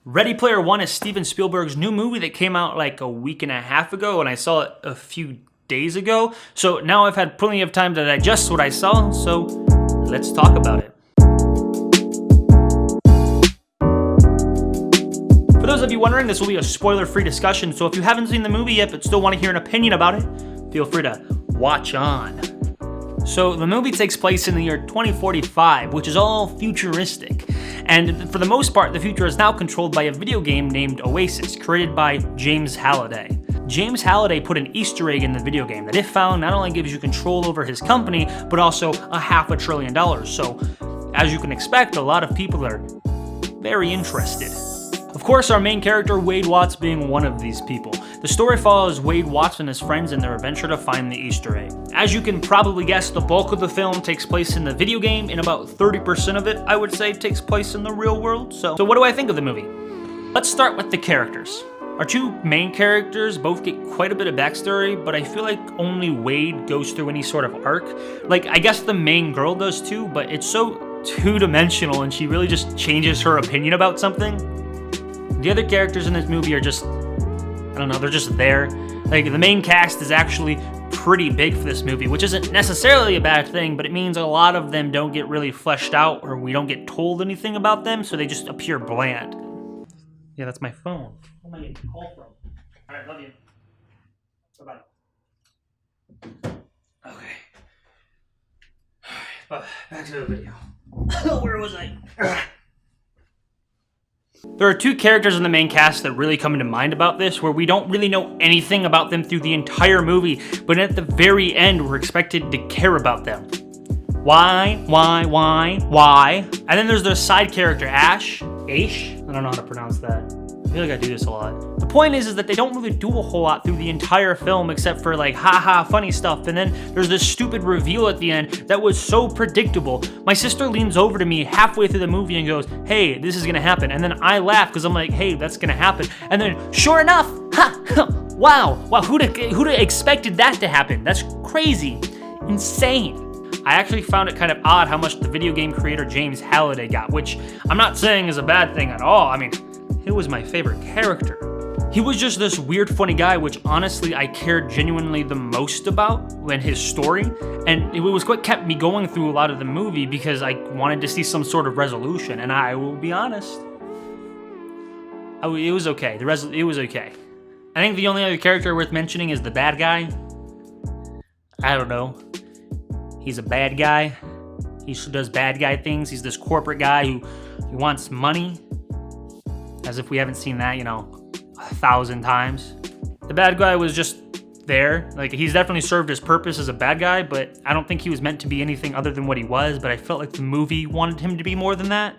Ready Player One is Steven Spielberg's new movie that came out like a week and a half ago, and I saw it a few days ago. So now I've had plenty of time to digest what I saw, so let's talk about it. For those of you wondering, this will be a spoiler-free discussion, so if you haven't seen the movie yet but still want to hear an opinion about it, feel free to watch on. So the movie takes place in the year 2045, which is all futuristic. And for the most part, the future is now controlled by a video game named Oasis, created by James Halliday. James Halliday put an Easter egg in the video game that, if found, not only gives you control over his company, but also $500 billion. So, as you can expect, a lot of people are very interested. Of course, our main character, Wade Watts, being one of these people. The story follows Wade Watts and his friends in their adventure to find the Easter egg. As you can probably guess, the bulk of the film takes place in the video game, and about 30% of it, I would say, takes place in the real world. So what do I think of the movie? Let's start with the characters. Our two main characters both get quite a bit of backstory, but I feel like only Wade goes through any sort of arc. Like, I guess the main girl does too, but it's so two-dimensional and she really just changes her opinion about something. The other characters in this movie are just, I don't know, they're just there. Like, the main cast is actually pretty big for this movie, which isn't necessarily a bad thing, but it means a lot of them don't get really fleshed out, or we don't get told anything about them, so they just appear bland. Yeah, that's my phone. Who am I getting a call from? Alright, love you. Bye-bye. Okay. Back to the video. Where was I? There are two characters in the main cast that really come to mind about this, where we don't really know anything about them through the entire movie, but at the very end, we're expected to care about them. Why? And then there's the side character, Aish? I don't know how to pronounce that. I feel like I do this a lot. The point is that they don't really do a whole lot through the entire film except for like haha funny stuff, and then there's this stupid reveal at the end that was so predictable. My sister leans over to me halfway through the movie and goes, "Hey, this is gonna happen," and then I laugh because I'm like, "Hey, that's gonna happen," and then sure enough, wow, who'd have expected that to happen? That's crazy, insane. I actually found it kind of odd how much the video game creator James Halliday got, which I'm not saying is a bad thing at all. I mean, he was my favorite character. He was just this weird, funny guy, which honestly I cared genuinely the most about when his story, and it was what kept me going through a lot of the movie because I wanted to see some sort of resolution, and I will be honest, it was okay. It was okay. I think the only other character worth mentioning is the bad guy. I don't know. He's a bad guy. He does bad guy things. He's this corporate guy who wants money. As if we haven't seen that, 1,000 times. The bad guy was just there. Like, he's definitely served his purpose as a bad guy, but I don't think he was meant to be anything other than what he was, but I felt like the movie wanted him to be more than that,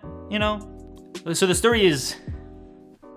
So the story is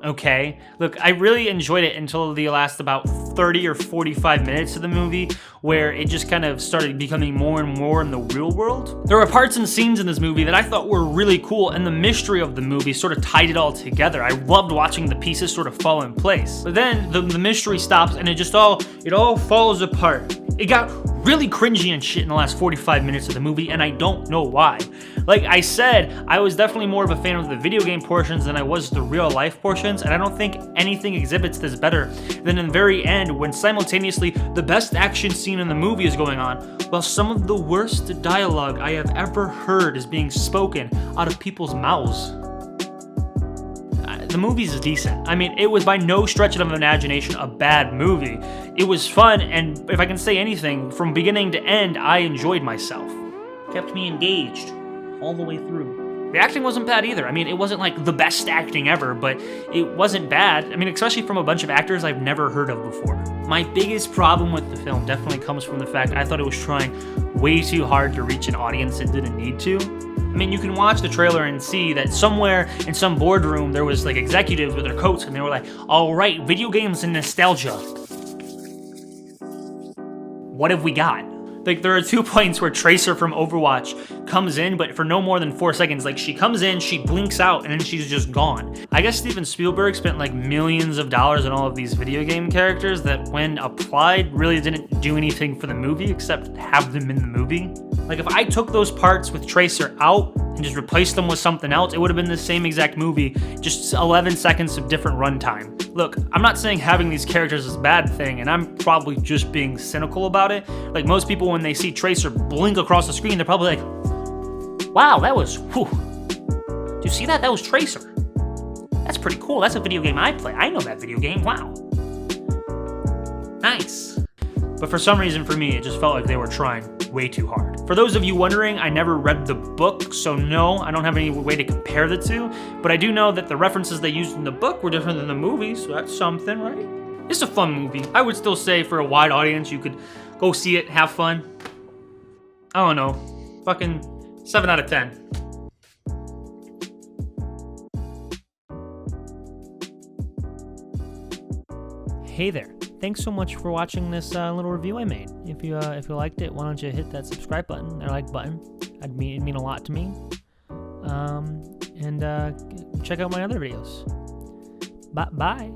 okay. Look, I really enjoyed it until the last about 30 or 45 minutes of the movie, where it just kind of started becoming more and more in the real world. There were parts and scenes in this movie that I thought were really cool, and the mystery of the movie sort of tied it all together. I loved watching the pieces sort of fall in place. But then the mystery stops, and it all falls apart. It got really cringy and shit in the last 45 minutes of the movie, and I don't know why. Like I said, I was definitely more of a fan of the video game portions than I was the real life portions, and I don't think anything exhibits this better than in the very end when simultaneously the best action scene in the movie is going on, while some of the worst dialogue I have ever heard is being spoken out of people's mouths. The movie's decent. I mean, it was by no stretch of imagination a bad movie. It was fun, and if I can say anything, from beginning to end, I enjoyed myself. Kept me engaged all the way through. The acting wasn't bad either. I mean, it wasn't like the best acting ever, but it wasn't bad. I mean, especially from a bunch of actors I've never heard of before. My biggest problem with the film definitely comes from the fact I thought it was trying way too hard to reach an audience it didn't need to. I mean, you can watch the trailer and see that somewhere in some boardroom there was like executives with their coats, and they were like, "All right, video games and nostalgia. What have we got?" Like, there are 2 points where Tracer from Overwatch comes in, but for no more than 4 seconds. Like, she comes in, she blinks out, and then she's just gone. I guess Steven Spielberg spent like millions of dollars on all of these video game characters that, when applied, really didn't do anything for the movie except have them in the movie. Like, if I took those parts with Tracer out and just replaced them with something else, it would have been the same exact movie, just 11 seconds of different runtime. Look, I'm not saying having these characters is a bad thing, and I'm probably just being cynical about it. Like, most people, when they see Tracer blink across the screen, they're probably like, wow, that was, whew. Do you see that? That was Tracer. That's pretty cool. That's a video game I play. I know that video game. Wow. Nice. But for some reason, for me, it just felt like they were trying way too hard. For those of you wondering, I never read the book, so no, I don't have any way to compare the two, but I do know that the references they used in the book were different than the movie, so that's something, right? It's a fun movie. I would still say for a wide audience, you could go see it, have fun. I don't know, fucking 7 out of 10. Hey there. Thanks so much for watching this little review I made. If you liked it, why don't you hit that subscribe button, or like button? It'd mean a lot to me. And check out my other videos. Bye.